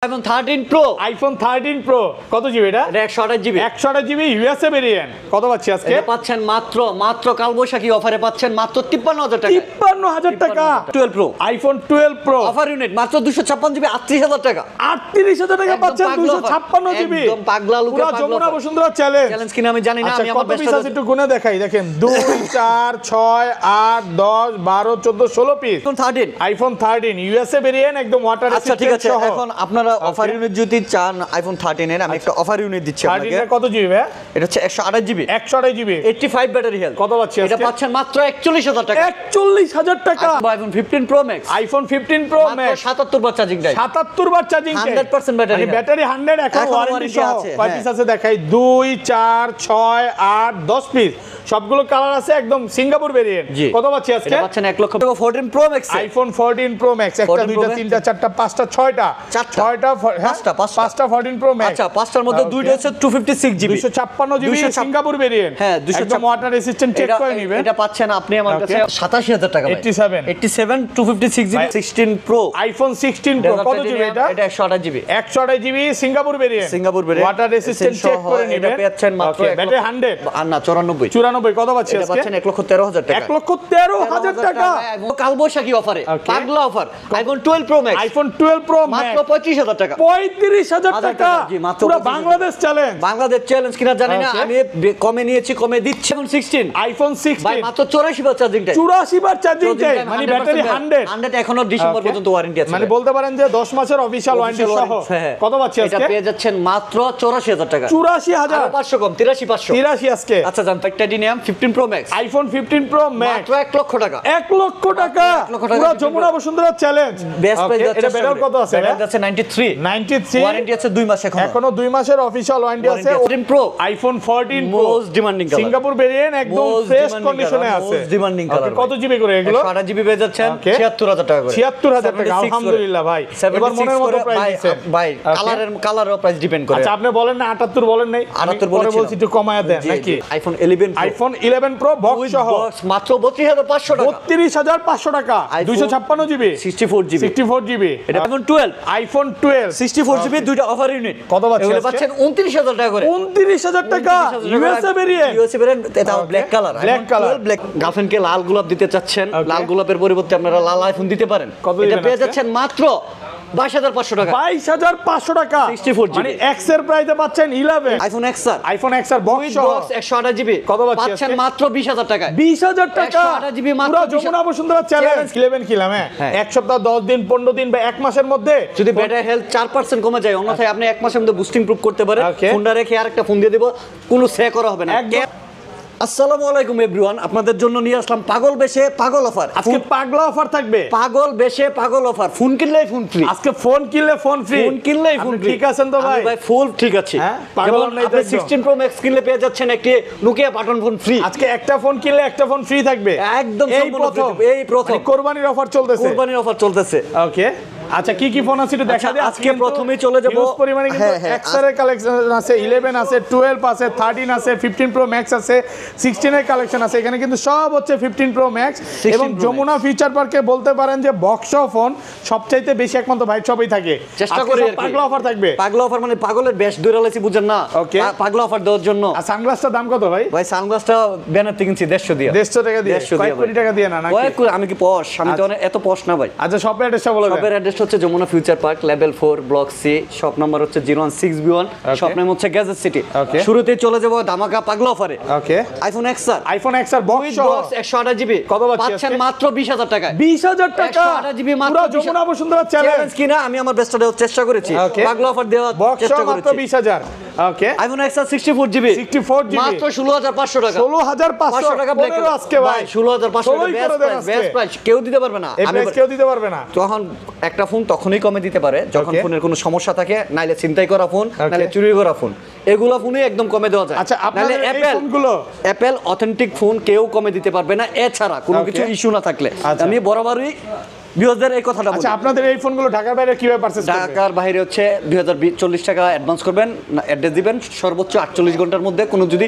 iPhone 13 Pro iPhone 13 Pro কত GB এটা? এটা 128 জিবি 128 জিবি ইউএসএ ভেরিয়েন্ট কত পাচ্ছি আজকে? এটা পাচ্ছেন মাত্র কালবৈশাখী অফারে পাচ্ছেন মাত্র 53000 টাকা 53000 টাকা 12 Pro iPhone 12 Pro offer unit মাত্র 256 জিবি 38000 টাকা 38000 টাকা পাচ্ছেন 256 জিবি একদম পাগলা লুকে পুরো যমুনা বসুন্ধরা চ্যালেঞ্জ কিনা আমি জানি না আমি আমার কত পিস আছে একটু গুনে দেখাই দেখেন 2 4 6 8 10 12 14 16 পিস iPhone 13 ইউএসএ ভেরিয়েন্ট একদম ওয়াটার আচ্ছা ঠিক আছে এখন আপনারা অফার ইউনিট যদি চান iPhone 13 এর আমি একটা অফার ইউনিট দিচ্ছি আপনাকে 13 কত জিবি ভাই? এটা হচ্ছে 128 জিবি 128 জিবি 85 ব্যাটারি হেলথ কত পাচ্ছি আজকে? এটা পাচ্ছেন মাত্র 41000 টাকা 41000 টাকা iPhone 15 Pro Max iPhone 15 Pro Max 77 বার চার্জিং টাইম 77 বার চার্জিং টাইম 100% ব্যাটারি ব্যাটারি 100 এখন ওয়ারেন্টি সহ আছে কয় পিস আছে দেখাই 2 4 6 8 10 পিস সবগুলো কালার আছে একদম সিঙ্গাপুর ভেরিয়েন্ট কত পাচ্ছি আজকে? এটা পাচ্ছেন 1 লক্ষ টাকা 14 Pro Max iPhone 14 Pro Max একটা দুইটা তিনটা চারটা পাঁচটা ছয়টা পাঁচটা 14 Pro Max আচ্ছা পাঁচটার মধ্যে দুইটা হচ্ছে 256 জিবি 256 জিবি সিঙ্গাপুর ভেরিয়েন্ট হ্যাঁ একদম ওয়াটার রেসিস্ট্যান্ট চেক করে নেবেন এটা পাচ্ছেন আপনি আমার কাছে 87000 টাকা 87 256 জিবি 16 Pro iPhone 16 Pro কত জিবি এটা? এটা 128 GB 128 GB Singapore variant water resistant check করে নেবেন এটা পেয়েছেন মাত্র ব্যাটারি 100 আর না 94 কত পাচ্ছি আজকে? পাচ্ছেন 1,13,000 টাকা 1,13,000 টাকা কালবৈশাখী অফারে পাগলা offer iPhone 12 Pro Max iPhone 12 Pro Max মাত্র 35000 টাকা 35000 টাকা পুরো বাংলাদেশ চ্যালেঞ্জ কিনা জানি না আমি কমে নিয়েছি কমে দিচ্ছি iPhone 16 ভাই মাত্র 84 বার চার্জিং টাইম 84 বার চার্জিং টাইম মানে ব্যাটারি 100 এখনো ডিসেম্বর পর্যন্ত ওয়ারেন্টি আছে মানে বলতে পারেন যে 10 মাসের অফিশিয়াল ওয়ারেন্টি সহ কত পাচ্ছি আজকে? এটা পেয়ে যাচ্ছেন মাত্র 84000 টাকা 84000 500 কম 83500 আজকে আচ্ছা জান titanium 15 Pro Max iPhone 15 Pro Max মাত্র 1 লক্ষ টাকা 1 লক্ষ টাকা পুরো Jamuna Bashundhara challenge best price এটা ব্যাটারি কত আছে? এটা আছে 93 ওয়ারেন্টি আছে 2 মাস এখনো 2 মাসের অফিশিয়াল ওয়ারেন্টি আছে 14 Pro iPhone 14 Pro most demanding colour Singapore variant একদম ফ্রেশ কন্ডিশনে আছে মোস্ট ডিমান্ডিং কালার কত জিবি করে এগুলো? 128 জিবি পেয়ে যাচ্ছেন 76000 টাকা করে 76000 টাকা আলহামদুলিল্লাহ ভাই এবার মনের মতো প্রাইস দিয়েছেন ভাই কালারের প্রাইস ডিপেন্ড করে আচ্ছা আপনি বলেন না 78 বলেন নাই 78 বলছি একটু কমায়া দেন নাকি? iPhone 11 Pro বক্স সহ মাত্র 32500 টাকা 32500 টাকা 256 জিবি 64 জিবি এটা iPhone 12 64 জিবি দুইটা অফার ইউনিট কত এগুলো পাচ্ছেন 29000 টাকা করে 29000 টাকা ইউএসএ ভেরিয়েন্ট এটা ব্ল্যাক কালার ব্ল্যাক গার্লফ্রেন্ডকে লাল গোলাপ দিতে চাচ্ছেন লাল গোলাপের পরিবর্তে আপনারা লাল আইফোন দিতে পারেন এটা পেয়ে যাচ্ছেন মাত্র 22500 টাকা 22500 টাকা 64 জিবি মানে X এর প্রাইসে পাচ্ছেন 11 iPhone XR বক্স সহ 128 জিবি কত পাচ্ছেন মাত্র 20000 টাকা 20000 টাকা 128 জিবি মাত্র পুরো যমুনা বসুন্ধরা চ্যালেঞ্জ 11 কিলাম এক সপ্তাহ 10 দিন 15 দিন বা এক মাসের মধ্যে যদি ব্যাটারি হেলথ 4% কমে যায় অন্যথায় আপনি এক মাসের মধ্যে বুস্টিং প্রুফ করতে পারেন ফোনটা রেখে আরেকটা ফোন দিয়ে দিব কোনো সে করা হবে না আসসালামু আলাইকুম এভরিওয়ান আপনাদের জন্য নিয়ে আসলাম পাগল বেশে পাগল অফার আজকে পাগলা অফার থাকবে পাগল বেশে পাগল অফার ফোন কিনলেই ফোন ফ্রি আজকে ফোন কিনলে ফোন ফ্রি ঠিক আছেন তো ভাই ভাই ফুল ঠিক আছে পাগল নাই তো 16 Pro Max কিনলে পেয়ে যাচ্ছেন একটি নোকিয়া বাটন ফোন ফ্রি আজকে একটা ফোন কিনলে একটা ফোন ফ্রি থাকবে একদম এই প্রথম কোরবানির অফার চলতেছে ওকে আচ্ছা কি ফোন আছে একটু দেখা দিই আজকে প্রথমেই চলে যাব হিউজ পরিমাণে কিন্তু XR এর কালেকশন আছে 11 আছে 12 আছে 13 আছে 15 Pro Max আছে 16 এর কালেকশন আছে এখানে কিন্তু সব হচ্ছে 15 Pro Max এবং যমুনা ফিউচার পার্কে বলতে পারেন যে বক্স ফোন সবচাইতে বেশি একমাত্র ভাই সবই থাকে চেষ্টা করি পাগলা অফার থাকবে পাগলা অফার মানে পাগলের বেশ দৌড়ালেছি বুঝেন না পাগলা অফার দেওয়ার জন্য আর সানগ্লাসটার দাম কত ভাই সানগ্লাসটা ব্যানার থেকে কিনছি 150 দিয়ে 150 টাকা দিয়ে কয় কোটি টাকা দিয়ে না নাকি আমি কি পশ আমি তো এত পশ না ভাই আচ্ছা শপের অ্যাড্রেসটা বলে দেন শপের অ্যাড্রেস হচ্ছে Jamuna future park level 4 block C shop number হচ্ছে 016B1 শপ নেম হচ্ছে গ্যাজেট সিটি শুরুতেই চলে যাব ধামাকা পাগলা অফারে okay iPhone XR box 128 GB কত পাচ্ছেন মাত্র 20000 টাকা 20000 টাকা 128 জিবি মাত্র যমুনা বসুন্ধরা চ্যালেঞ্জ কিনা আমি আমার বেস্টটা দেওয়ার চেষ্টা করেছি পাগলা অফার দেওয়ার চেষ্টা করেছি মাত্র 20000 ওকে iPhone XR 64 জিবি মাত্র 16500 টাকা 16500 টাকা ব্ল্যাক আজকে ভাই 16500 বেস্ট প্রাইস কেউ দিতে পারবে না আমি কেউ দিতে পারবে না তখন একটা ফোন তখনই কমে দিতে পারে যখন ফোনের কোনো সমস্যা থাকে নাইলে ছিনতাই করা ফোন নাইলে চুরি করা ফোন এগুলা ফোনই একদম কমে দেওয়া যায় আচ্ছা আপনাদের এই ফোনগুলো অ্যাপল অথেন্টিক ফোন কেউ কমে দিতে পারবে না এছাড়া কোনো কিছু ইস্যু না থাকলে আমি বরাবরই 2000 এই কথাটা বলি আচ্ছা আপনাদের এই ফোনগুলো ঢাকার বাইরে কিভাবে পারচেজ করবেন ঢাকার বাইরে হচ্ছে 2040 টাকা অ্যাডভান্স করবেন অ্যাড্রেস দিবেন সর্বোচ্চ 48 ঘন্টার মধ্যে কোনো যদি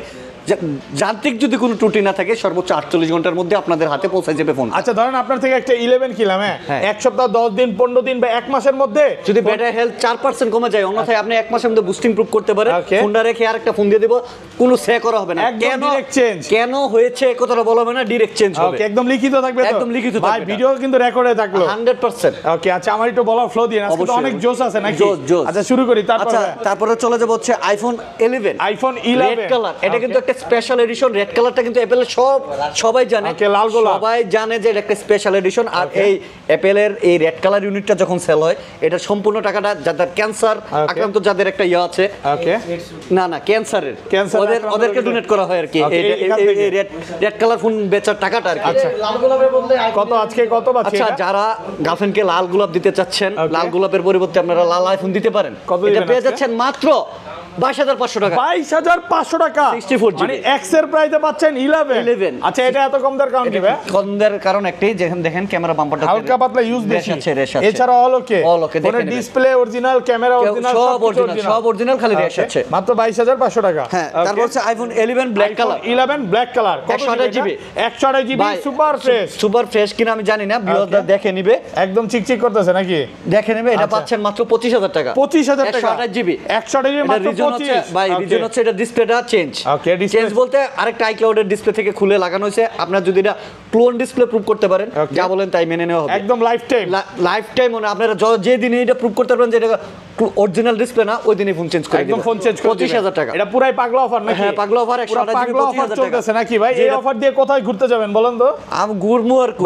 যান্ত্রিক যদি কোনো ত্রুটি না থাকে সর্বোচ্চ 48 ঘন্টার মধ্যে আপনাদের হাতে পৌঁছে যাবে ফোন। আচ্ছা ধরেন আপনার থেকে একটা 11 কিনলাম, হ্যাঁ, এক সপ্তাহ 10 দিন 15 দিন বা এক মাসের মধ্যে যদি ব্যাটারি হেলথ 4% কমে যায়, অন্যথায় আপনি এক মাসের মধ্যে বুস্টিং প্রুফ করতে পারেন। ফোনটা রেখে আরেকটা ফোন দিয়ে দেব, কোনো সে করা হবে না। কেন ডাইরেক্ট চেঞ্জ, কেন হয়েছে কথাটা বলা হবে না, ডাইরেক্ট চেঞ্জ হবে। ওকে, একদম লিখিত থাকবে তো? একদম লিখিত থাকবে। ভাই ভিডিও কিন্তু রেকর্ডে থাকলো 100%। ওকে, আচ্ছা আমার একটু বলা ফ্লো দিন, আজকে তো অনেক জোশ আছে নাকি? জোশ। আচ্ছা শুরু করি, আচ্ছা তারপরে চলে যাব হচ্ছে আইফোন 11। আইফোন 11 রেড কালার, এটা কিন্তু একটা স্পেশাল এডিশন। রেড কালারটা কিন্তু অ্যাপলের সবাই জানে, লাল গোলাপ সবাই জানে যে এটা একটা স্পেশাল এডিশন। আর এই অ্যাপলের এই রেড কালার ইউনিটটা যখন সেল হয়, এটা সম্পূর্ণ টাকাটা যাদের ক্যান্সার আক্রান্ত, যাদের একটা ইয়ে আছে, ওকে না ক্যান্সারের, ওদেরকে ডোনেট করা হয় আর কি, এই রেড কালার ফোন বেচার টাকাটা আর কি। কত আজকে কত পাচ্ছি? আচ্ছা যারা গার্লফ্রেন্ডকে লাল গোলাপ দিতে চাচ্ছেন, লাল গোলাপের পরিবর্তে আপনারা লাল আইফোন দিতে পারেন। এটা পেয়ে যাচ্ছেন মাত্র 22,500 টাকা। 22,500 টাকা 64 মানে এক্স এর প্রাইসে পাচ্ছেন 11। আচ্ছা এটা এত কম দর কারণ কি ভাই? কম দর কারণ একটাই, যেখানে দেখেন ক্যামেরা বাম্পারটা হালকা পাতলা ইউজ বেশি আছে। এছাড়া অল ওকে, ফোনের ডিসপ্লে অরিজিনাল, ক্যামেরা অরিজিনাল, সব অরিজিনাল, খালি রেশ আছে। মাত্র 22,500 টাকা। হ্যাঁ, তারপর হচ্ছে iPhone 11 black colour. 11 black colour 128 GB, 128 GB super fresh কিনা আমি জানি না, ভিউয়াররা দেখে নিবে। একদম চিকচিক করতেছে নাকি? দেখে নেবে। এটা পাচ্ছেন মাত্র 25,000 টাকা। 25,000 টাকা 128 জিবি, 128 জিবি মাত্র 25। ভাই রিজন হচ্ছে এটা ডিসপ্লেটা চেঞ্জ। ওকে, চেঞ্জ বলতে আরেকটা আইক্লাউডের ডিসপ্লে থেকে খুলে লাগানো হয়েছে। আপনারা যদি এটা ক্লোন ডিসপ্লে প্রুভ করতে পারেন, যা বলেন তাই মেনে নেওয়া হবে একদম লাইফ টাইম। মানে আপনারা যে দিনে এটা প্রুভ করতে পারবেন যে এটা অরিজিনাল ডিসপ্লে না, ওই দিনই ফোন চেঞ্জ করে দিবেন। একদম ফোন চেঞ্জ করে 25,000 টাকা। এটা পুরাই পাগলা অফার নাকি? হ্যাঁ পাগলা অফার, 128 জিবি 25,000 টাকা চলতেছে নাকি ভাই? এই অফার দিয়ে কোথায় ঘুরতে যাবেন বলেন তো? আমি ঘুরমু আর কই,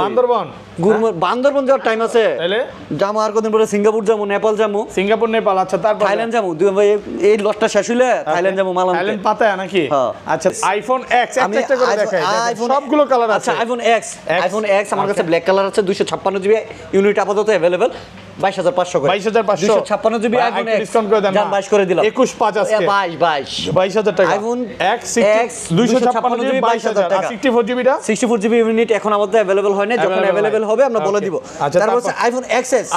বান্দরবন যাওয়ার টাইম আছে। তাহলে যাবো আর কদিন পরে সিঙ্গাপুর যাবো, নেপাল যাবো। সিঙ্গাপুর নেপাল, আচ্ছা তারপর থাইল্যান্ড যাবো। এই লটটা শেষ হইলে থাইল্যান্ড যাবো, মালাম। থাইল্যান্ড পাতায় নাকি? আচ্ছা আইফোন এক্স একটা করে দেখাই, সবগুলো কালার আছে। আচ্ছা আইফোন এক্স আমার কাছে ব্ল্যাক কালার আছে, 256 জিবি ইউনিট আপাতত अवेलेबल, 22,500 করে। 22,500 256 জিবি আইফোন এক্স ডিসকাউন্ট করে দেন, 22 করে দিলাম। 21,500 আজকে 22,000 টাকা। আইফোন এক্স 256 জিবি 22,000 টাকা। 64 জিবিটা 64 জিবি ইউনিট এখন আমাদের अवेलेबल হয় না, যখন अवेलेबल হবে আমরা বলে দিব। তারপর হচ্ছে আইফোন এক্সএস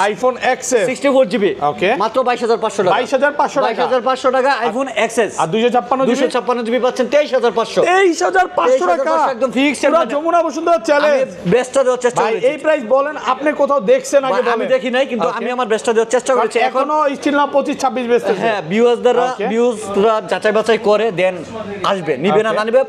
64 জিবি ওকে মাত্র 22,500 টাকা। 22,500 টাকা আইফোন এক্সএস। আর 256 জিবি পাচ্ছেন 23,500 টাকা একদম ফিক্সড। পুরো যমুনা বসুন্ধরা চ্যালেঞ্জ, বেস্টটা দেওয়ার চেষ্টা ভাই করেছি। এই প্রাইস বলেন আপনি কোথাও দেখছেন আগে? আমি দেখি নাই, কিন্তু আমি আমার বেস্টটা দেওয়ার চেষ্টা করেছি। এখনো স্টিল না 25-26 বেচতেছে। হ্যাঁ ভিউয়ার্সরা যাচাই বাছাই করে দেন আসবে, নিবে না নিবে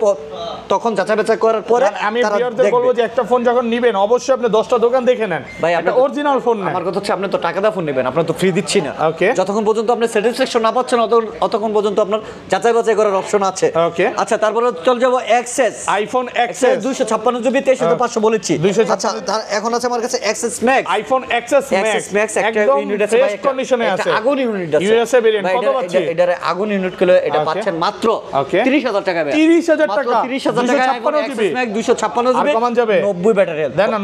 তখন যাচাই বাছাই করার পরে আমি ভিউয়ারদের বলবো যে একটা ফোন যখন নিবেন অবশ্যই আপনি 10টা দোকান দেখে নেন ভাই, একটা অরিজিনাল ফোন নেন। আমার কথা হচ্ছে আপনি তো টাকা দিয়ে ফোন নেবেন, আপনার তো ফ্রি দিচ্ছি না। ওকে, যতক্ষণ পর্যন্ত আপনি স্যাটিসফ্যাকশন না পাচ্ছেন অতক্ষণ পর্যন্ত আপনার যাচাই বাছাই করার অপশন আছে। ওকে, আচ্ছা তারপরে চল যাব এক্সএস। আইফোন এক্সএস 256 জিবি 23,500 বলেছি। আচ্ছা এখন আছে আমার কাছে XS max. IPhone XS max একটা ইউনিট আছে ভাই, কন্ডিশনে আছে, আগুন ইউনিট আছে। ইউএসএ ভেরিয়েন্ট কত পাচ্ছি? এটারে আগুন ইউনিট গুলো এটা পাচ্ছেন মাত্র 30,000 টাকা। 30,000 টাকা 30,000 টাকা আইফোন এক্সএস ম্যাক্স 256 জিবি কমান যাবে 90 ব্যাটারি দেন না।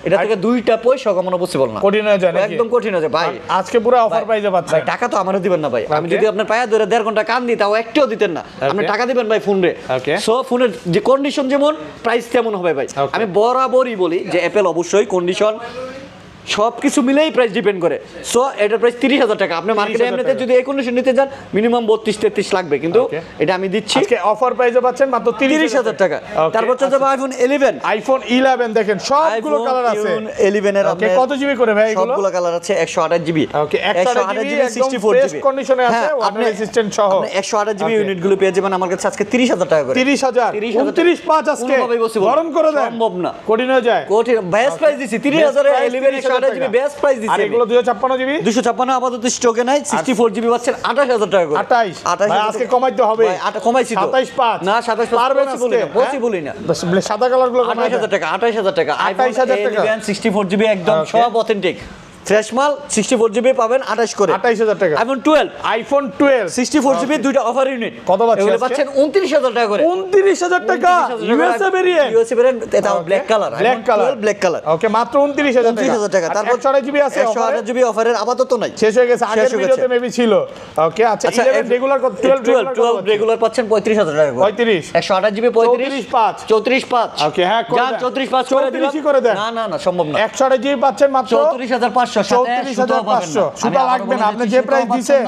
এটা থেকে দুইটা পয়সা কমানো পসিবল না, কঠিন হয়ে যায় নাকি? একদম কঠিন হয়ে যায় ভাই। আজকে পুরো অফার প্রাইসে পাচ্ছেন। টাকা তো আমারও দিবেন না ভাই, আমি যদি আপনার পায়া ধরে 1.5 ঘন্টা কান দিই তাও একটাও দিতেন না। আপনি টাকা দিবেন ভাই ফোন রে। সো ফোনের যে কন্ডিশন যেমন প্রাইস তেমন হবে ভাই। আমি বরাবরই বলি যে অ্যাপল অবশ্যই কন্ডিশন সবকিছু মিলেই প্রাইস ডিপেন্ড করে। সো এটার প্রাইস 30,000 টাকা। আপনি মার্কেটে এমনিতে যদি এই কন্ডিশন নিতে যান মিনিমাম 32-33 লাগবে, কিন্তু এটা আমি দিচ্ছি আজকে অফার প্রাইসে পাচ্ছেন মাত্র 30,000 টাকা। তারপর চলে যাবে আইফোন 11 দেখেন সবগুলো কালার আছে। 11 এর আপনি কত জিবি করে ভাই এগুলো? সবগুলো কালার আছে 128 জিবি। ওকে 128 জিবি 64 জিবি কন্ডিশনে আছে, ওয়াটার রেজিস্ট্যান্ট সহ। আপনি 128 জিবি ইউনিট গুলো পেয়ে যাবেন আমার কাছে আজকে 30,000 টাকা করে। 30,000 29,500 আজকে গরম করে দেন, সম্ভব না, কঠিন হয়ে যায়। কঠিন বেস্ট প্রাইস দিছি 30,000 এ 11 128 জিবি বেস্ট প্রাইস দিছি। আর এগুলো 256 জিবি 256 আপাতত স্টকে নাই। 64 জিবি পাচ্ছেন 28,000 টাকা করে। 28 ভাই আজকে কমাইতে হবে ভাই। কমাইছি তো 27.5 না 27 পারবেন আজকে পসিবলই না। সাদা কালার গুলো 28,000 টাকা 28,000 টাকা 28,000 টাকা 64 জিবি একদম সব অথেন্টিক ফ্রেশ মাল। 64 জিবি পাবেন 28 করে 28,000 টাকা। আইফোন 12 64 জিবি দুইটা অফার ইউনিট কত পাচ্ছেন? এগুলো পাচ্ছেন 29,000 টাকা করে। 29,000 টাকা ইউএসএ ভেরিয়েন্ট এটা black colour. Black colour okay মাত্র 29,000 টাকা। তারপর 128 জিবি আছে, 128 জিবি অফারের আপাতত নাই, শেষ হয়ে গেছে। আগের ভিডিওতে মেবি ছিল। ওকে আচ্ছা 11 রেগুলার 12 রেগুলার পাচ্ছেন 35,000 টাকা করে। 35 128 জিবি 35 34.5 ওকে হ্যাঁ যান 34.5 করে দিলাম। করে দেন। না সম্ভব না। 128 জিবি পাচ্ছেন মাত্র 34,500 সাথে 34,500 সুতা লাগবে না। আপনি যে প্রাইস দিয়েছেন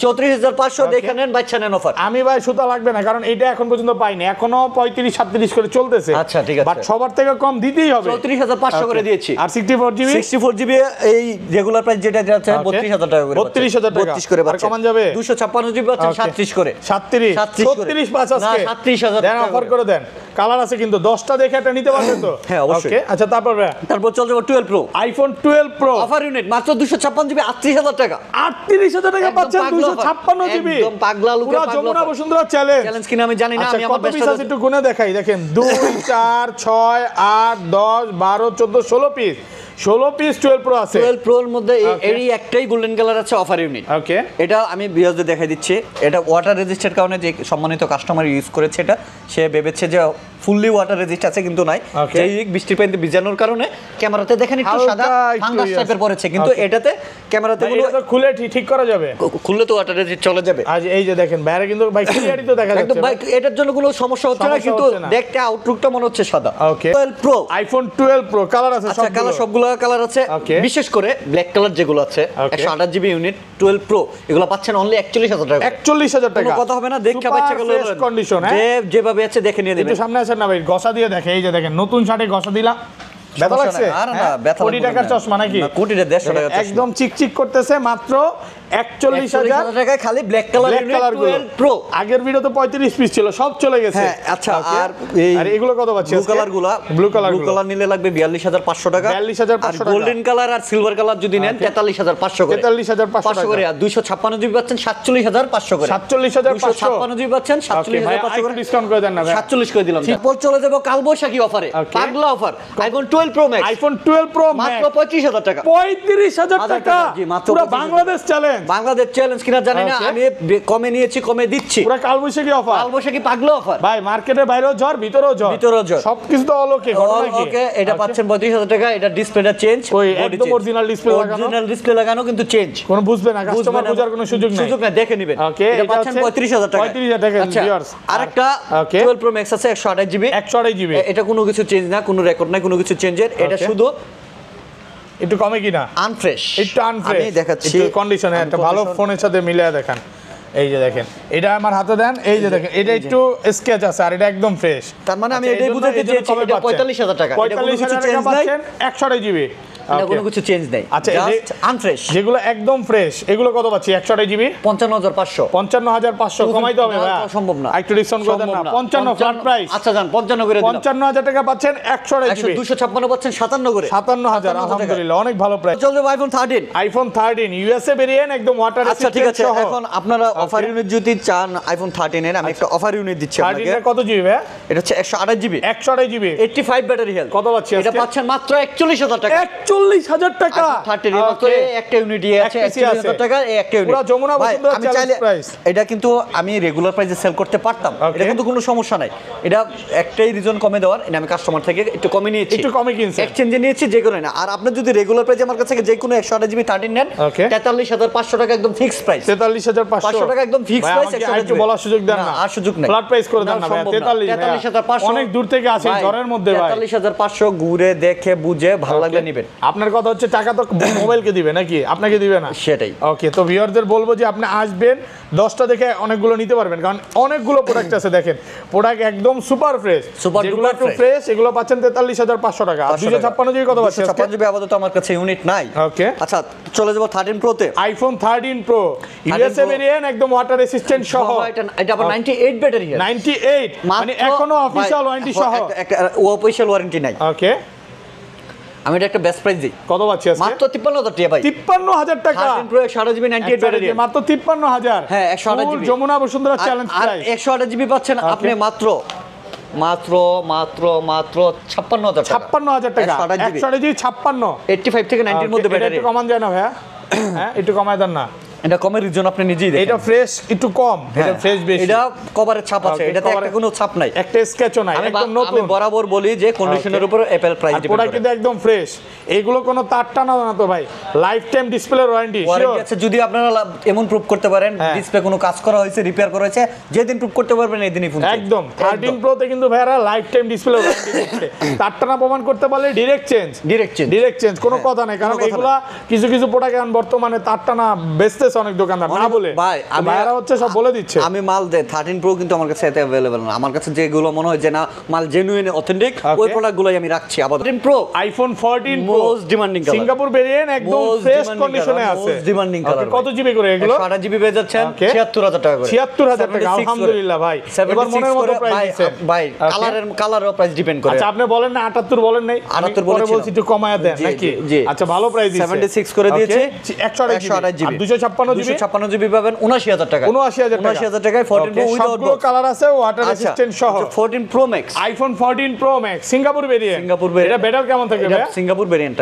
34,500 দেখে নেন, বাচ্চা নেন অফার। আমি ভাই সুতা লাগবে না, কারণ এটা এখন পর্যন্ত পাইনি, এখনো 35-37 করে চলতেছে। আচ্ছা ঠিক আছে, বাট সবার থেকে কম দিতেই হবে। 34,500 করে দিয়েছি। আর 64GB এই রেগুলার প্রাইস যেটা যাচ্ছে 32,000 টাকা করে, 32,000 টাকা 32 করে আর কমান যাবে। 256GB পাচ্ছেন 37 করে, 37 পাঁচ আজকে 37,000 দেন, অফার করে দেন। কালার আছে কিন্তু 10টা দেখে এটা নিতে পারবেন তো? হ্যাঁ অবশ্যই। ওকে আচ্ছা, তারপর চল যাবো 12 pro, iPhone 12 pro offer unit মাত্র 256GB 38,000 টাকা। 38,000 টাকা পাচ্ছেন 256GB। একদম পাগলা লুকে, পুরো যমুনা বসুন্ধরা চ্যালেঞ্জ। চ্যালেঞ্জ কিনা আমি জানি না, আমি আমার কত পিস আছে একটু গুনে দেখাই। দেখেন 2 4 6 8 10 12 14 16 পিস, 16 পিস 12 প্রো আছে। 12 প্রো এর মধ্যে এরই একটাই গোল্ডেন কালার আছে অফার ইউনিট। ওকে, এটা আমি ভিউয়ারদের দেখাই দিচ্ছি। এটা ওয়াটার রেজিস্টের কারণে যে সম্মানিত কাস্টমার ইউজ করেছে, এটা সে ভেবেছে যে ফুললি ওয়াটার রেজিস্ট আছে, কিন্তু নাই। এই বৃষ্টির পানিতে ভিজানোর কারণে ক্যামেরাতে দেখেন একটু সাদা ফাঙ্গাস টাইপের পড়েছে, কিন্তু এটাতে ক্যামেরাতে এটা তো খুলে ঠিক করা যাবে, খুললে তো ওয়াটার রেজিস্ট চলে যাবে। আজ এই যে দেখেন বাইরে কিন্তু ভাই ক্লিয়ারই তো দেখা যাচ্ছে, ভাই এটার জন্য কোনো সমস্যা হচ্ছে না, কিন্তু দেখতে আউটলুকটা মনে হচ্ছে সাদা। ওকে, 12 প্রো, আইফোন 12 প্রো কালার আছে আচ্ছা কালার সবগুলো কালার আছে, বিশেষ করে ব্ল্যাক কালার যেগুলো আছে 128GB ইউনিট 12 প্রো, এগুলো পাচ্ছেন অনলি 41,000 টাকা। 41,000 টাকা, কোনো কথা হবে না, দেখে বাচ্চা গেল কন্ডিশন, যেভাবে আছে দেখে নিয়ে দিবেন। একটু সামনে আসেন না ভাই, গসা দিয়ে দেখে। এই যে দেখেন নতুন শার্টে গসা দিলাম, ব্যথা লাগছে? না ব্যথা কোটি টাকার চশমা নাকি? কোটিটা 150 টাকা, একদম চিকচিক করতেছে, মাত্র 41,000 টাকায় খালি ব্ল্যাক কালার ইউনিট 12 প্রো। আগের ভিডিও তো 35 পিস ছিল, সব চলে গেছে। হ্যাঁ আচ্ছা, আর এগুলো কত পাচ্ছি? ব্লু কালার নিলে লাগবে 42,500 টাকা। 42,500 টাকা। গোল্ডেন কালার আর সিলভার কালার যদি নেন 43,500 করে, 43,500 করে। আর 256GB পাচ্ছেন 47,500 করে, 47,500 256GB পাচ্ছেন 47,500 করে, ডিসকাউন্ট করে দেন না ভাই, 47 করে দিলাম। তারপর চলে যাব কালবৈশাখী অফারে, পাগলা offer, iPhone 12 pro max, iPhone 12 pro মাত্র 35,000 টাকা। 35,000 টাকা, পুরো বাংলাদেশ চ্যালেঞ্জ। বাংলাদেশ চ্যালেঞ্জ কিনা জানি না, আমি কমে নিয়েছি, কমে দিচ্ছি। পুরো কালবৈশাখী অফার, কালবৈশাখী পাগলা অফার ভাই। মার্কেটের বাইরেও ঝড়, ভিতরেও ঝড়, সবকিছু তো অলকে ঘটনা কি? ওকে, এটা পাচ্ছেন 32,000 টাকা। এটা ডিসপ্লেটা চেঞ্জ, ওই একদম অরিজিনাল ডিসপ্লে লাগানো, কিন্তু চেঞ্জ কোনো বুঝবে না, কাস্টমার বোঝার কোনো সুযোগ নাই, দেখে নেবেন। ওকে, এটা পাচ্ছেন 35,000 টাকা। 35,000 টাকা ভিউয়ার্স। আরেকটা 12 প্রো ম্যাক্স আছে 128GB, 128GB। এটা কোনো কিছু চেঞ্জ না, কোনো রেকর্ড নাই, কোনো কিছু চেঞ্জের। এটা শুধু একটু কমে কিনা, আনফ্রেশ, একটু আনফ্রেশ। আমি দেখাচ্ছি একটু কন্ডিশনে, একটা ভালো ফোনের সাথে মিলিয়ে দেখেন। এই যে দেখেন, এটা আমার হাতে দেন, এই যে দেখেন, এটা একটু স্কেচ আছে, আর এটা একদম ফ্রেশ। তার মানে আমি এটাই বুঝাতে চেয়েছি, এটা 45,000 টাকা। এটা কোনো কিছু চেঞ্জ নাই, 128GB, এটা কোনো কিছু চেঞ্জ নাই, আচ্ছা জাস্ট আনফ্রেশ। যেগুলো একদম ফ্রেশ, এগুলো কত পাচ্ছি? 128GB 55,500, 55,500 কমাইতে হবে ভাই, সম্ভব না, একটু ডিসকাউন্ট করে দেন না। 55 ফ্ল্যাট প্রাইস। আচ্ছা জান 55 করে দিলাম। 55,000 টাকা পাচ্ছেন 128GB, 256 পাচ্ছেন 57 করে, 57,000, আলহামদুলিল্লাহ অনেক ভালো প্রাইস। চলবে আইফোন 13, আইফোন 13 ইউএসএ ভেরিয়েন্ট, একদম ওয়াটার আচ্ছা ঠিক রেসিস্ট্যান্ট আছে। সহ। এখন আপনারা অফার ইউনিট যদি চান আইফোন 13 এর, আমি একটা অফার ইউনিট দিচ্ছি আপনাকে। 13 কত জিবি ভাই? এটা হচ্ছে 128GB, 128GB, 85 ব্যাটারি হেলথ। কত পাচ্ছি এটা আজকে? পাচ্ছেন মাত্র 41,000 টাকা। 41,000 টাকা। 13 এর মাত্র একটা ইউনিটই আছে, 41,000 টাকা, এই একটা ইউনিট। পুরো যমুনা বসুন্ধরা আমি চ্যালেঞ্জ চাইলে প্রাইস। এটা কিন্তু আমি রেগুলার প্রাইসে সেল করতে পারতাম, এটা কিন্তু কোনো সমস্যা নাই। এটা একটাই রিজন কমে দেওয়ার, এটা আমি কাস্টমার থেকে একটু কমে নিয়েছি, একটু কমে কিনছি, এক্সচেঞ্জে নিয়েছি, যে কোনো না। আর আপনি যদি রেগুলার প্রাইসে আমার কাছে যে কোনো 128GB 13 নেন, 43,500 টাকা একদম ফিক্সড প্রাইস। 43,500 টাকা একদম ফিক্সড প্রাইস। একটু বলার সুযোগ দেন না, আর সুযোগ নাই, ফ্ল্যাট প্রাইস করে দেন না ভাই। 43,500 অনেক দূর থেকে আসে ঝড়ের মধ্যে ভাই। 43,500 ঘুরে দেখে বুঝে ভালো লাগলে নেবেন। আপনার কথা হচ্ছে টাকা তো মোবাইলকে দিবে নাকি, আপনাকে দিবে না? সেটাই। ওকে, তো ভিউয়ারদের বলবো যে আপনি আসবেন, 10টা দেখে অনেকগুলো নিতে পারবেন, কারণ অনেকগুলো প্রোডাক্ট আছে। দেখেন প্রোডাক্ট একদম সুপার ফ্রেশ, যেগুলো একটু ফ্রেশ এগুলো পাচ্ছেন 43,500 টাকা। আর 256GB কত পাচ্ছেন? 256GB আপাতত আমার কাছে ইউনিট নাই। ওকে, আচ্ছা চলে যাব 13 প্রো তে। আইফোন 13 প্রো ইউএসএ ভেরিয়েন্ট, একদম ওয়াটার রেসিস্ট্যান্ট সহ। এটা আবার 98 ব্যাটারি হেলথ, 98, মানে এখনো অফিশিয়াল ওয়ারেন্টি সহ, একটা অফিশিয়াল ওয়ারেন্টি নাই। ওকে, আমি এটা একটা বেস্ট প্রাইস দিই। কত পাচ্ছি আজকে? মাত্র 53,000 টাকা ভাই। 53,000 টাকা। 13 প্রো 128GB 98 ব্যাটারি, মাত্র 53,000। হ্যাঁ 128GB, Jamuna Bashundhara challenge price. 128GB পাচ্ছেন আপনি মাত্র মাত্র মাত্র মাত্র 56,000 টাকা। 56,000 টাকা, 128GB 56, 85 থেকে 90 এর মধ্যে ব্যাটারি। একটু কমান যায় না ভাইয়া? হ্যাঁ একটু কমায় দেন না। এটা কমের রিজন আপনি নিজেই দেখেন। এটা ফ্রেশ একটু কম, এটা ফ্রেশ বেশি। এটা কভারের ছাপ আছে, এটাতে একটা কোনো ছাপ নাই, একটা স্কেচও নাই, একদম নতুন। আমি বরাবর বলি যে কন্ডিশনের উপর অ্যাপল প্রাইস ডিপেন্ড করে। প্রোডাক্ট কিন্তু একদম ফ্রেশ, এগুলো কোনো তার টানা না তো ভাই, লাইফ টাইম ডিসপ্লে ওয়ারেন্টি আছে। যদি আপনারা এমন প্রুফ করতে পারেন ডিসপ্লে কোনো কাজ করা হয়েছে, রিপেয়ার করা হয়েছে, যেদিন প্রুফ করতে পারবেন এই দিনই ফোন। একদম 13 প্রো তে কিন্তু ভাইরা লাইফ টাইম ডিসপ্লে ওয়ারেন্টি দিচ্ছে। তার টানা প্রমাণ করতে পারলে ডাইরেক্ট চেঞ্জ, কোনো কথা নাই। কারণ এগুলা কিছু কিছু প্রোডাক্ট এখন বর্তমানে তার টানা বেচতেছে দিতেছে অনেক দোকানদার না বলে ভাই ভাইরা হচ্ছে সব বলে দিচ্ছে। আমি মাল দে 13 প্রো কিন্তু আমার কাছে এতে अवेलेबल না। আমার কাছে যেগুলো মনে হয় যে না মাল জেনুইন অথেন্টিক ওই প্রোডাক্টগুলোই আমি রাখছি। আবার 13 pro iPhone 14 pro most demanding colour, Singapore variant একদম ফ্রেশ কন্ডিশনে আছে, মোস্ট ডিমান্ডিং কালার। কত জিবি করে এগুলো? 128 জিবি পেয়ে যাচ্ছেন 76000 টাকা করে। 76000 টাকা, আলহামদুলিল্লাহ ভাই। এবার মনের মতো প্রাইস দিচ্ছেন ভাই। কালারের প্রাইস ডিপেন্ড করে। আচ্ছা আপনি বলেন না 78 বলেন নাই? 78 বলেছি একটু কমায়া দেন নাকি? আচ্ছা ভালো প্রাইস দিয়েছে, 76 করে দিয়েছে 128 জিবি, 256 জিবি পাবেন 79000 টাকা। 79000 টাকায় 14 প্রো উইদাউট বক্স কালার আছে, ওয়াটার রেজিস্ট্যান্ট সহ। 14 pro max, iPhone 14 pro max Singapore variant. এটা ব্যাটাল কেমন থাকবে ভাই? সিঙ্গাপুর ভেরিয়েন্ট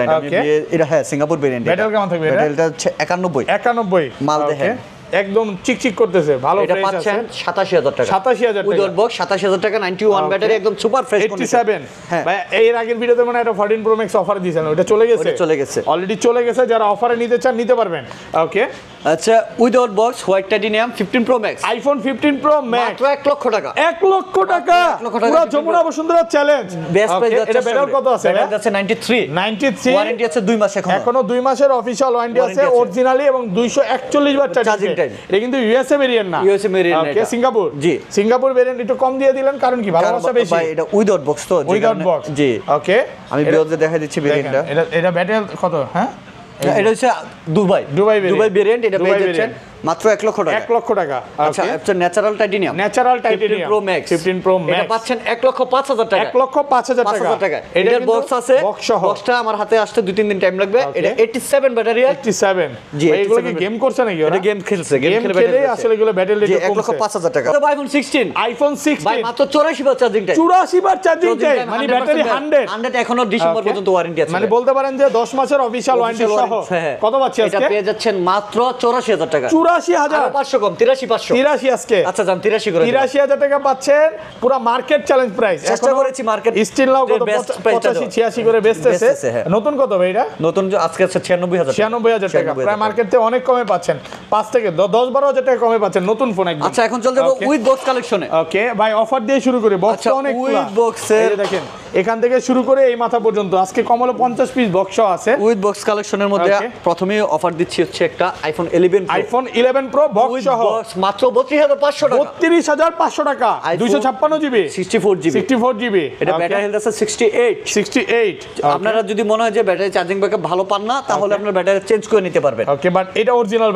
এটা হ্যাঁ সিঙ্গাপুর ভেরিয়েন্ট। ব্যাটাল কেমন থাকবে? এটা হচ্ছে 91 মাল দেখেন একদম চিকচিক করতেছে, ভালো এটা প্রাইস আছে। পাচ্ছেন 87000 টাকা, 87000 টাকা উইদাউট বক্স 87000 টাকা। 91 ব্যাটারি একদম সুপার ফ্রেশ কন্ডিশন। 87 ভাই এর আগের ভিডিওতে মানে এটা 14 প্রো ম্যাক্স অফার দিয়েছেন, ওটা চলে গেছে অলরেডি চলে গেছে। যারা অফারে নিতে চান নিতে পারবেন। ওকে আচ্ছা without box white titanium 15 pro max, iPhone 15 pro max মাত্র 1 লক্ষ টাকা। 1 লক্ষ টাকা পুরো Jamuna Bashundhara challenge. Best price এটা ব্যাটারি কত আছে? ব্যাটারি আছে 93 ওয়ারেন্টি আছে 2 মাস এখনো 2 মাসের অফিশিয়াল ওয়ারেন্টি আছে অরিজিনালি এবং 241 বার চার্জিং টাইম। এটা কিন্তু ইউএসএ ভেরিয়েন্ট না, ইউএসএ ভেরিয়েন্ট ওকে সিঙ্গাপুর। জি সিঙ্গাপুর ভেরিয়েন্ট একটু কম দিয়ে দিলেন কারণ কি ভালোবাসা বেশি। ভাই এটা উইদাউট বক্স তো, উইদাউট বক্স। জি ওকে আমি ভিডিওতে দেখাই দিচ্ছি ভেরিয়েন্টটা। এটা ব্যাটারি কত? হ্যাঁ এটা হচ্ছে দুবাই ভেরিয়েন্ট। এটা পেয়ে যাচ্ছেন মাত্র 1 লক্ষ টাকা। 1 লক্ষ টাকা। আচ্ছা এটা ন্যাচারাল টাইটানিয়াম 15 প্রো ম্যাক্স এটা পাচ্ছেন 1,05,000 টাকা। 1,05,000 টাকা। এটার বক্স আছে, বক্সটা আমার হাতে আসতে 2-3 দিন টাইম লাগবে। এটা 87 ব্যাটারি। 87 জি এগুলো কি গেম করছে নাকি? এটা গেম খেলছে, গেম খেলে ব্যাটারি আসলে এগুলো ব্যাটারি রেট 1,05,000 টাকা। তো আইফোন 16 ভাই মাত্র 84 বার চার্জিং টাইম। 84 বার চার্জিং টাইম মানে ব্যাটারি 100 এখনো ডিসেম্বর পর্যন্ত ওয়ারেন্টি আছে। মানে বলতে পারেন যে 10 মাসের অফিশিয়াল ওয়ারেন্টি সহ। কত পাচ্ছি আজকে? এটা পেয়ে যাচ্ছেন মাত্র 84,000 টাকা। 84,000 500 কম 83,500। 83 আজকে। আচ্ছা জান 83 করে 83,000 টাকা পাচ্ছেন পুরো মার্কেট চ্যালেঞ্জ প্রাইস। চেষ্টা করেছি মার্কেট স্টিল নাও কত 85-86 করে বেচতেছে। নতুন কত ভাই এটা? নতুন আজকে আছে 96,000 96,000 টাকা। প্রায় মার্কেট থেকে অনেক কমে পাচ্ছেন, 5 থেকে 10-12,000 টাকা কমে পাচ্ছেন নতুন ফোন একদম। আচ্ছা এখন চল যাব উইথ বক্স কালেকশনে। ওকে ভাই অফার দিয়ে শুরু করি। বক্স অনেক উইথ বক্সের দেখেন এখান থেকে শুরু করে এই মাথা পর্যন্ত আজকে কমলে 50 পিস বক্স আছে। উইথ বক্স কালেকশনের মধ্যে প্রথমেই অফার দিচ্ছি হচ্ছে একটা iPhone 11 pro. IPhone 11 pro box সহ মাত্র 32,500 টাকা। 32,500 টাকা। 256 জিবি 64 জিবি। এটা ব্যাটারি হেলথ আছে 68। আপনারা যদি মনে হয় যে ব্যাটারি চার্জিং ব্যাকআপ ভালো পান না তাহলে আপনারা ব্যাটারি চেঞ্জ করে নিতে পারবেন। ওকে বাট এটা অরিজিনাল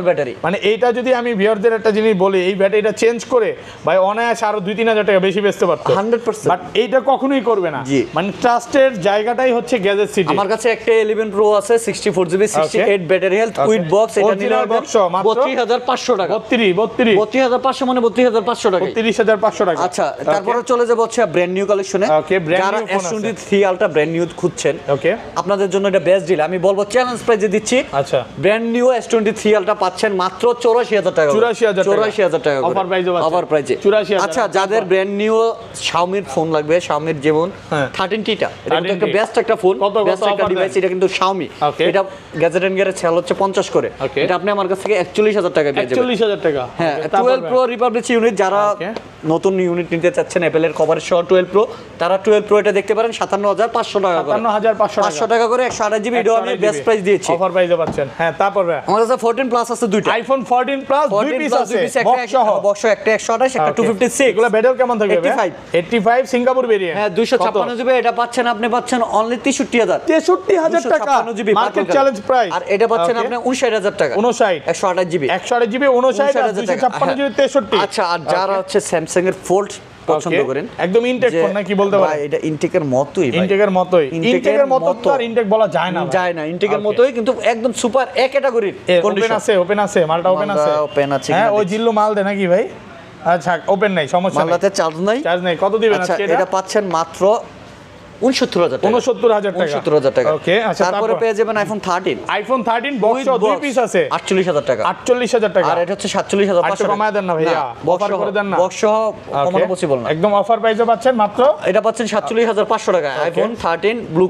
ব্যাটারি। মানে এইটা যদি আমি ভিউয়ারদের একটা জিনিস বলি, এই ব্যাটারিটা চেঞ্জ করে ভাই অনায়াসে আরো 2-3,000 টাকা বেশি বেচতে পারতো 100%। বাট এইটা কখনোই করবে না। মানে ট্রাস্টের জায়গাটাই হচ্ছে গ্যাজেট সিটি। আমার কাছে একটা 11 প্রো আছে 64 GB 68 battery health with box. এটা নিলে বক্স মাত্র 32,500 টাকা। 32,500 মানে 32,500 টাকা। 32,500 টাকা। আচ্ছা তারপরে চলে যাব হচ্ছে ব্র্যান্ড নিউ কালেকশনে। যারা S23 আলট্রা ব্র্যান্ড নিউ খুঁজছেন ওকে আপনাদের জন্য এটা বেস্ট ডিল। আমি বলবো চ্যালেঞ্জ প্রাইসে দিচ্ছি। আচ্ছা ব্র্যান্ড নিউ S23 আলট্রা পাচ্ছেন মাত্র 84,000 টাকা। 84,000 টাকা অফার প্রাইসে 84,000। আচ্ছা যাদের ব্র্যান্ড নিউ Xiaomi ফোন লাগবে, Xiaomi যেমন 13T টা এটা কিন্তু একটা বেস্ট একটা ফোন, বেস্ট একটা ডিভাইস। এটা কিন্তু Xiaomi। এটা গ্যাজেট এন্ড গিয়ারের সেল হচ্ছে 50 করে। এটা আপনি আমার কাছ থেকে 41,000 টাকা পেয়ে যাবেন। 41,000 টাকা। হ্যাঁ 12 প্রো রিপাবলিক ইউনিট যারা নতুন ইউনিট নিতে চাচ্ছেন অ্যাপেলের কভারেজ সহ 12 প্রো, তারা 12 প্রো এটা দেখতে পারেন 57,500 টাকা করে। 57,500 টাকা করে 128 জিবি। এটা আমি বেস্ট প্রাইস দিয়েছি, অফার প্রাইসে পাচ্ছেন। হ্যাঁ তারপর আমার কাছে 14 প্লাস আছে দুইটা। আইফোন 14 প্লাস দুই পিস আছে বক্স একটা 128 একটা 256। এগুলা ব্যাটারি কেমন থাকবে? 85 সিঙ্গাপুর ভেরিয়েন্ট। হ্যাঁ 256 জিবি। এটা পাচ্ছেন আপনি পাচ্ছেন অনলি 63,000 টাকা মার্কেট চ্যালেঞ্জ প্রাইস। আর এটা পাচ্ছেন আপনি 59,000 টাকা। 128 জিবি 128 জিবি 256 জিবি 63। আচ্ছা আর যারা হচ্ছে স্যামসাং এর ফোল্ড পছন্দ করেন একদম ইনটেক ফোন নাকি বলতে পারেন? এটা ইনটেকের মতোই ভাই, ইনটেকের মতো তো আর ইনটেক বলা যায় না ইনটেকের মতোই কিন্তু একদম সুপার এক ক্যাটাগরির কন্ডিশন। ওপেন আছে মালটা ওপেন আছে। হ্যাঁ ওই জিল্লু মাল দে নাকি ভাই? আচ্ছা ওপেন নাই সমস্যা নাই, মালটাতে চার্জ নাই। কত দিবেন আজকে এটা পাচ্ছেন মাত্র 69,000 টাকা। ওকে আচ্ছা তারপরে পেয়ে যাবেন আইফোন 13 বক্স দুই পিস আছে 48,000 টাকা। 48,000 টাকা। আর এটা হচ্ছে 47,500 কমায় দেন না ভাইয়া, অফার করে দেন না। বক্স সহ কমানো পসিবল না, একদম অফার প্রাইসে পাচ্ছেন মাত্র। এটা পাচ্ছেন 47,500 টাকা। আইফোন 13 ব্লু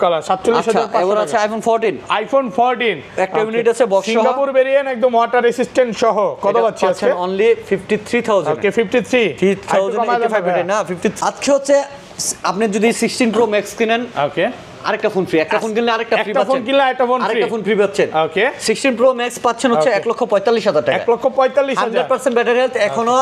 কালার 47,500 এবার আছে আইফোন 14 একটা ইউনিট আছে বক্স সহ সিঙ্গাপুর ভেরিয়েন্ট একদম ওয়াটার রেসিস্ট্যান্ট সহ। কত পাচ্ছি আজকে? অনলি 53,000। ওকে 53,085 না 50 আজকে হচ্ছে আপনি যদি 16 প্রো ম্যাক্স কিনেন ওকে আরেকটা ফোন ফ্রি, একটা ফোন কিনলে আরেকটা ফ্রি একটা পাচ্ছেন, ফোন কিনলে আরেকটা ফোন ফ্রি, আরেকটা ফোন ফ্রি পাচ্ছেন। ওকে 16 Pro Max পাচ্ছেন হচ্ছে 1,45,000 টাকা, 1,45,000 100% ব্যাটারি হেলথ, এখনো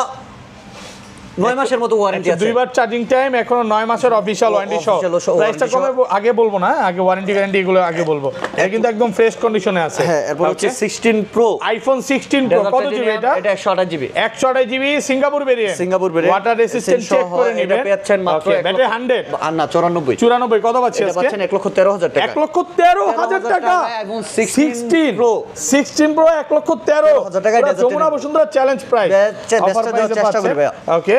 9 মাসের মতো ওয়ারেন্টি আছে, দুইবার চার্জিং টাইম, এখনো 9 মাসের অফিশিয়াল ওয়ারেন্টি সহ। প্রাইসটা কবে আগে বলবো না, আগে ওয়ারেন্টি গ্যারান্টি এগুলো আগে বলবো। এটা কিন্তু একদম ফ্রেশ কন্ডিশনে আছে। হ্যাঁ, এরপর হচ্ছে 16 Pro, আইফোন 16 Pro কত জিবি এটা? এটা 128 GB, 128 GB Singapore variant, Singapore variant, water resistant check করে এটা নেবেন। পেয়েছেন মাত্র ব্যাটারি 100 আর না 94 94 কত পাচ্ছি এটা আজকে? পাচ্ছেন 1,13,000 টাকা, 1,13,000 টাকা এবং 16 Pro 16 Pro 1,13,000 টাকা। এটা Jamuna Bashundhara challenge price best দেওয়ার চেষ্টা করবে। Okay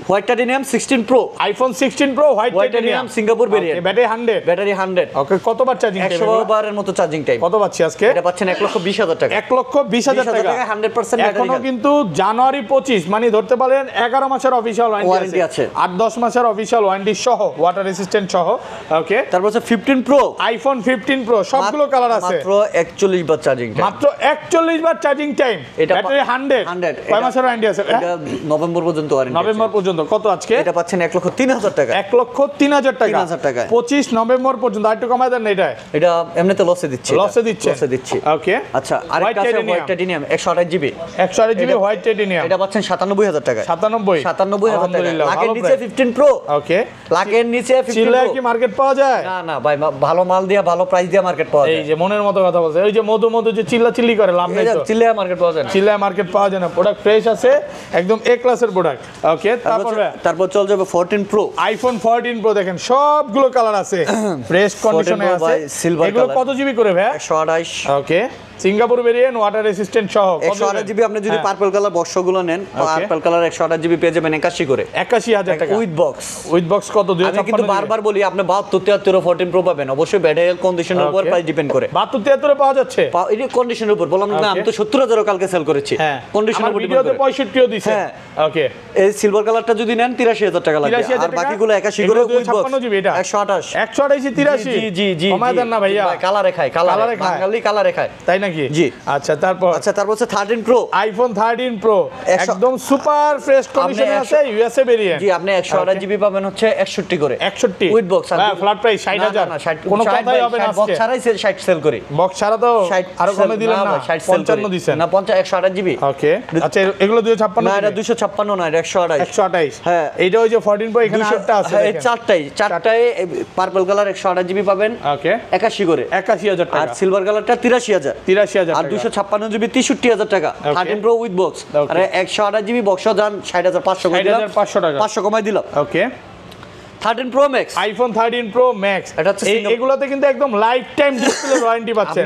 white titanium 16 Pro, iPhone 16 Pro white titanium Singapore variant, battery 100, battery 100, okay কতবার চার্জিং টাইম? 100 বারের মতো চার্জিং টাইম। কত পাচ্ছি আজকে? এটা পাচ্ছেন 1,20,000 টাকা, 1,20,000 টাকা 100% ব্যাটারি এখনো কিন্তু জানুয়ারি 25 মানে ধরতে পারেন 11 মাসের অফিশিয়াল ওয়ারেন্টি আছে, 8-10 মাসের অফিশিয়াল ওয়ারেন্টি সহ, ওয়াটার রেসিস্ট্যান্ট সহ। ওকে তারপর হচ্ছে 15 Pro, আইফোন 15 Pro সবগুলো কালার আছে, মাত্র 41 বার চার্জিং টাইম, মাত্র 41 বার চার্জিং টাইম, এটা ব্যাটারি 100 কয় মাসের ওয়ারেন্টি আছে? এটা নভেম্বর পর্যন্ত ওয়ারেন্টি, নভেম্বর পর্যন্ত। কত আজকে? এটা পাচ্ছেন 1,03,000 টাকা, 1,03,000 টাকা, 3,000 টাকায় 25 নভেম্বর পর্যন্ত। আর একটু কমায় দেন না এটা? এটা এমনিতে লসে দিচ্ছে, লসে দিচ্ছি। ওকে আচ্ছা আরেকটা আছে white titanium 128 GB, 128 GB white titanium, এটা পাচ্ছেন 97,000 টাকা, 97,000 টাকা। লাখের নিচে 15 Pro, ওকে লাখের নিচে 15 চিল্লায় Pro কি মার্কেট পাওয়া যায়? না না ভাই, ভালো মাল দিয়ে ভালো প্রাইস দিয়ে মার্কেট পাওয়া যায়, এই যে মনের মতো কথা বলছে, ওই যে মধু যে চিল্লি করে লাভ নেই তো, চিল্লায় মার্কেট পাওয়া যায় না, চিল্লায় মার্কেট পাওয়া যায় না। প্রোডাক্ট ফ্রেশ আছে, একদম এ ক্লাসের প্রোডাক্ট। ওকে তারপর চল যাবে 14 Pro, আইফোন 14 Pro দেখেন সবগুলো কালার আছে, ফ্রেশ কন্ডিশনে আছে। এগুলো কত জিবি করে ভাই? 128, ওকে সিঙ্গাপুর ভেরিয়েন্ট ওয়াটার রেসিস্ট্যান্ট সহ 128 জিবি। আপনি যদি পার্পল কালার বক্সগুলো নেন, পার্পল কালার 128 জিবি পেয়ে যাবেন 81 করে, 81,000 টাকা উইথ বক্স। উইথ বক্স কত? আমি কিন্তু বারবার বলি আপনি 72, 73, 14 Pro পাবেন, অবশ্যই ব্যাটারি কন্ডিশনের উপর প্রাইস ডিপেন্ড করে। 72, 73 পাওয়া যাচ্ছে, এই কন্ডিশনের উপর বললাম না, আমি তো 70,000 কালকে সেল করেছি, কন্ডিশনের উপর ডিপেন্ড করে। 65 ও দিছে। ওকে এই সিলভার কালারটা যদি নেন 83,000 টাকা লাগবে, আর বাকিগুলো 81 করে উইথ বক্স। 56 জিবি এটা 128, 128 83 জি কমায় দেন না ভাইয়া, কালারে খায়, কালারে বাঙালি কালারে খায়, তাই নাকি? জি। আচ্ছা তারপর হচ্ছে 13 Pro, আইফোন 13 Pro একদম সুপার ফ্রেশ কন্ডিশনে আছে, ইউএসএ ভেরিয়েন্ট। জি আপনি 128 জিবি পাবেন হচ্ছে 61 করে, 61 উইথ বক্স। হ্যাঁ ফ্ল্যাট প্রাইস 60,000, কোনো কথাই হবে না। বক্স ছাড়াই 60 সেল করি, বক্স ছাড়া তো আরো কমে দিলেন না, 55 দিবেন না 128 জিবি। ওকে আচ্ছা এগুলো 256 না, এটা 256 না, এটা 128। হ্যাঁ এইটা ওই যে 14 Pro এখানে আরেকটা আছে, এই চারটায় পার্পল কালার 128 জিবি পাবেন, ওকে 81 করে, 81,000 টাকা। আর সিলভার কালারটা 83,000, 83,000 আর 256 জিবি 63,000 টাকা। 13 Pro উইথ বক্স, আর 128 জিবি বক্স দাম 60,500 করে দিলাম, 60,500 টাকা, 500 কমাই দিলাম। Okay 13 Pro Max, iPhone 13 Pro Max এটা হচ্ছে এগুলোতে কিন্তু একদম লাইফ টাইম ডিসপ্লে ওয়ারেন্টি পাচ্ছেন।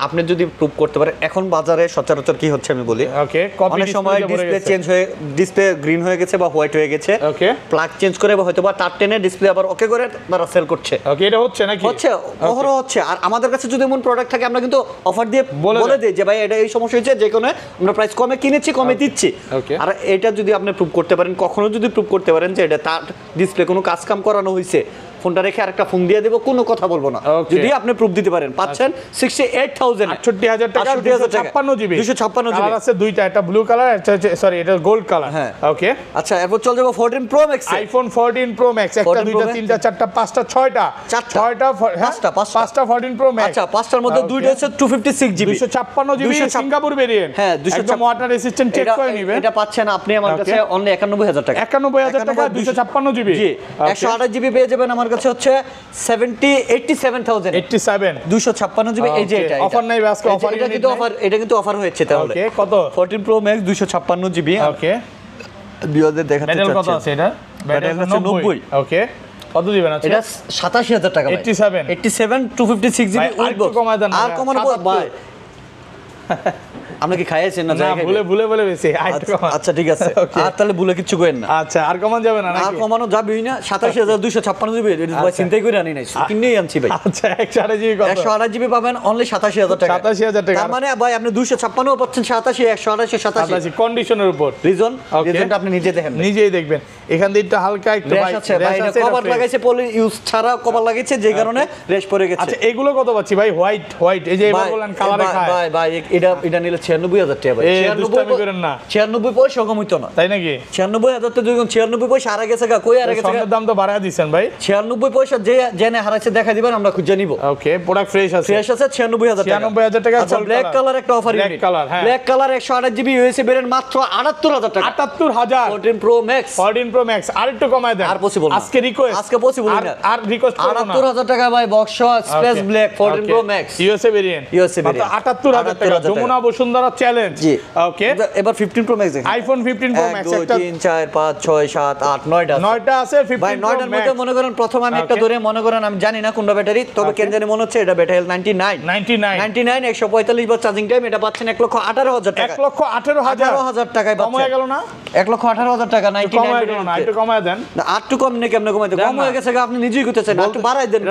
আপনি যদি প্রুভ করতে পারেন, এখন বাজারে সচরাচর কি হচ্ছে আমি বলি, ওকে কপি অনেক সময় ডিসপ্লে চেঞ্জ হয়ে, ডিসপ্লে গ্রিন হয়ে গেছে বা হোয়াইট হয়ে গেছে, ওকে প্লাগ চেঞ্জ করে বা হয়তো বা তার টেনে ডিসপ্লে আবার ওকে করে তারা সেল করছে। ওকে এটা হচ্ছে নাকি? হচ্ছে, অহরহ হচ্ছে। আর আমাদের কাছে যদি এমন প্রোডাক্ট থাকে আমরা কিন্তু অফার দিয়ে বলে দিই যে ভাই এটা এই সমস্যা হয়েছে, যে কোনো আমরা প্রাইস কমে কিনেছি, কমে দিচ্ছি। আর এটা যদি আপনি প্রুভ করতে পারেন, কখনো যদি প্রুভ করতে পারেন যে এটা তার ডিসপ্লে কোনো কাজ কাম করানো হয়েছে, ফোনটা রেখে আরেকটা ফোন দিয়ে দেব, কোনো কথা বলবো না। যদি আপনি প্রুফ দিতে পারেন, পাচ্ছেন 68,000, 68,000 টাকা, 256 জিবি, 256 জিবি। কালার আছে দুইটা, একটা ব্লু কালার, সরি এটা গোল্ড কালার। হ্যাঁ ওকে আচ্ছা এরপর চল যাব 14 Pro Max, iPhone 14 Pro Max, একটা দুইটা তিনটা চারটা পাঁচটা ছয়টা, পাঁচটা 14 Pro Max। আচ্ছা পাঁচটার মধ্যে দুইটা হচ্ছে 256 জিবি, 256 জিবি সিঙ্গাপুর ভেরিয়েন্ট। হ্যাঁ একদম ওয়াটার রেসিস্ট্যান্ট চেক করে নেবেন। এটা পাচ্ছেন আপনি আমার কাছে অনলি 91,000 টাকা, 91,000 টাকা 256 জিবি। জি 128 জিবি পেয়ে যাবেন আমার কাছে হচ্ছে 87,000, 256 জিবি। এই যে এটা অফার নাই আজকে, অফার এটা কিন্তু অফার, এটা কিন্তু অফার হয়েছে। তাহলে ওকে কত? 14 Pro Max 256 জিবি। ওকে বিয়ারদের দেখাতে চাচ্ছি কত আছে এটা? ব্যাটারি হচ্ছে 90। ওকে কত দিবেন? আছে এটা 87,000 টাকা, 87 256 জিবি উইথ বক্স। আর কমানো ভাই আমরা কি খাইয়েছেন না? ভুলে বেশি। আচ্ছা ঠিক আছে, আর তাহলে ভুলে কিছু করেন না। আচ্ছা আর কমান যাবে না? আর কমানো যাবেই না। 87,256 জিবি ভাই চিন্তাই করে আনি নাই, কিনেই আনছি ভাই। আচ্ছা 128 জিবি কত? 128 জিবি পাবেন অনলি 87,000 টাকা। 87,000 টাকা, তার মানে ভাই আপনি 256 পাচ্ছেন 87, 128, 87 কন্ডিশনের উপর। রিজনটা আপনি নিজে দেখেন, নিজেই দেখবেন। এখান দিয়ে একটু হালকা একটু রেশ আছে ভাই, এটা কভার লাগাইছে, পলি ইউজ ছাড়া কভার লাগাইছে, যে কারণে রেশ পড়ে গেছে। আচ্ছা এগুলো কত পাচ্ছি ভাই? হোয়াইট এই যে এবার বলেন কালারে খায় ভাই এটা নিলে 96,000 টাকা ভাই। এই দুষ্টামি করেন না। 96 পয়সা কম হইতো না। তাই নাকি? 96,000 তো যখন 96 পয়সা হারা গেছে গা, কই হারা গেছে গা? স্বর্ণের দাম তো বাড়ায় দিচ্ছেন ভাই। 96 পয়সা যে জেনে হারাইছে দেখা দিবেন, আমরা খুঁজে নিব। ওকে, প্রোডাক্ট ফ্রেশ আছে। ফ্রেশ আছে 96,000 টাকা। 96,000 টাকা। আচ্ছা, ব্ল্যাক কালার একটা অফার ব্ল্যাক কালার, হ্যাঁ। Black colour 128 GB USA variant মাত্র 78,000 টাকা। 78,000। 14 প্রো ম্যাক্স। 14 প্রো ম্যাক্স আর একটু কমায় দেন। আর পসিবল না। আজকে রিকোয়েস্ট। আজকে পসিবল না। আর রিকোয়েস্ট করব না। 78,000 টাকা ভাই, box space black 14 pro max USA variant. USA variant 78,000 টাকা। যমুনা বসুন্ধরা চ্যালেঞ্জ। জি। ওকে, এবার 15 প্রো ম্যাক্স দেখেন। আইফোন 15 প্রো ম্যাক্স 1 2 একটা 3 4 5 6 7 8 9টা 9টা আছে। 15 ভাই, প্রো 9টার মধ্যে ম্যাক্স মনে করেন প্রথম আমি একটা ধরে মনে করেন, আমি জানি না কোনটা ব্যাটারি, তবে কেন জানি মনে হচ্ছে এটা ব্যাটারি 99 145 চার্জিং টাইম। এটা পাচ্ছেন 1,18,000 টাকা। 1,18,000 18,000 টাকায় পাচ্ছেন। কমায় গেল না? 1,18,000 টাকা 99 কমায় গেল না? একটু কমায় দেন। না, আর একটু কম নেই, কেমনে কমাইতে? কম হয়ে গেছে গা, আপনি নিজেই কইতেছেন, একটু বাড়াই দেন।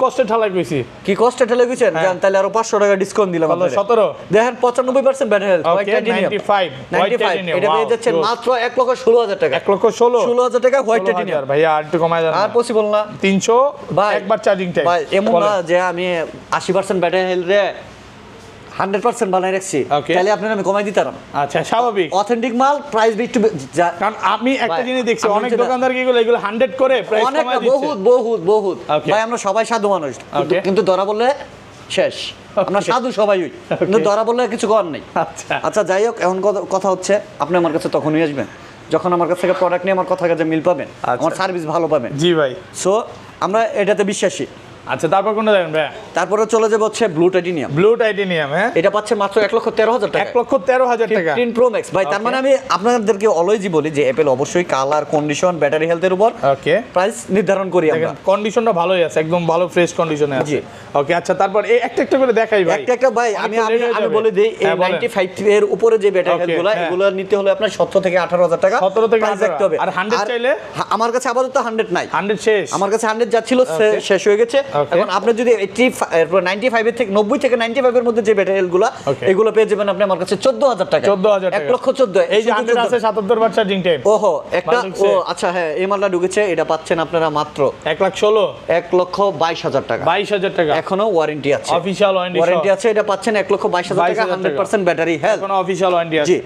কষ্টে ঠালাই কইছি। কি কষ্টে ঠেলে গেছেন? জান, তাহলে আরো 500 টাকা ডিসকাউন্ট দিলাম আপনাদের। 17 দেখেন 95% ব্যাটারি হেলথ, হোয়াইট টাইটেনিয়াম 95 এটা পেয়ে যাচ্ছেন মাত্র 1,16,000 টাকা। 1,16,000 টাকা হোয়াইট টাইটেনিয়াম। ভাইয়া আর একটু কমায় দেন। আর পসিবল না 300 ভাই, একবার চার্জিং টাইম। ভাই এমন না যে আমি 80% ব্যাটারি হেলথ রে 100% বানাই রাখছি, Okay. তাহলে আপনারা আমি কমাই দিতাম। আচ্ছা, স্বাভাবিক। অথেন্টিক মাল, প্রাইস একটু কারণ আমি একটা ভাই, জিনিস দেখছি, আমি অনেক যেটা- দোকানদার কি এগুলো 100 করে প্রাইস অনেক কমায় দিচ্ছে। বহুত Okay. ভাই, আমরা সবাই সাধু মানুষ, Okay. কিন্তু ধরা বললে শেষ। আমরা সাধু সবাই হই, কিন্তু ধরা বললে কিছু করার নেই। আচ্ছা। আচ্ছা, যাই হোক, এখন কথা হচ্ছে, আপনি আমার কাছে তখনই আসবেন যখন আমার কাছ থেকে প্রোডাক্ট নিয়ে আমার কথার কাছে মিল পাবেন, আমার সার্ভিস ভালো পাবেন। জি ভাই। সো আমরা এটাতে বিশ্বাসী। আচ্ছা, তারপর কোনটা দেখেন ভাই? তারপরে চলে যাবে হচ্ছে ব্লু টাইটেনিয়াম। ব্লু টাইটেনিয়াম, হ্যাঁ, এটা পাচ্ছে মাত্র 1,13,000 টাকা। 1,13,000 টাকা। 15 প্রো ম্যাক্স ভাই। তার Okay. মানে আমি আপনাদেরকে অলওয়েজই বলি যে অ্যাপল অবশ্যই কালার, কন্ডিশন, ব্যাটারি হেলথের উপর ওকে, প্রাইস নির্ধারণ করি আমরা। দেখেন কন্ডিশনটা ভালোই আছে, একদম ভালো ফ্রেশ কন্ডিশনে আছে। জি। ওকে, আচ্ছা, তারপর এই একটা একটা করে দেখাই ভাই। একটা ভাই, আমি অনেক late হয়ে আমি যাবে। বলে দিই, এই হ্যাঁ, বলেন। 95 এর উপরে যে ব্যাটারি Okay, হেলথগুলো, হ্যাঁ। এগুলো নিতে হলে আপনার 17 থেকে 18,000 টাকা 17 থেকে price 18,000 রাখতে হবে। আর 100 চাইলে? আমার কাছে আপাতত 100 নাই। 100 শেষ। আমার কাছে 100 যাচ্ছিল, Okay. শেষ হয়ে গেছে। Okay. এখন আপনি যদি 95 এর থেকে 90 থেকে 95 এর মধ্যে যে ব্যাটারি হেলথগুলো, Okay. এগুলো পেয়ে যাবেন আপনি আমার কাছে 14,000 টাকা। 14,000 টাকা। 1,14,000 এই যে 100 আছে 77 বার চার্জিং টাইম। ওহো, একটা ভালো ঢুকছে। আচ্ছা, হ্যাঁ, এই মালটা ঢুকেছে। এটা পাচ্ছেন আপনারা মাত্র 1,16,000 1,22,000 টাকা। 22,000 টাকা। এখনো ওয়ারেন্টি আছে, অফিশিয়াল ওয়ারেন্টি আছে। এটা পাচ্ছেন 1,22,000 টাকা, 22,000 100% ব্যাটারি হেলথ। কোনো অফিশিয়াল ওয়ারেন্টি আছে। জি।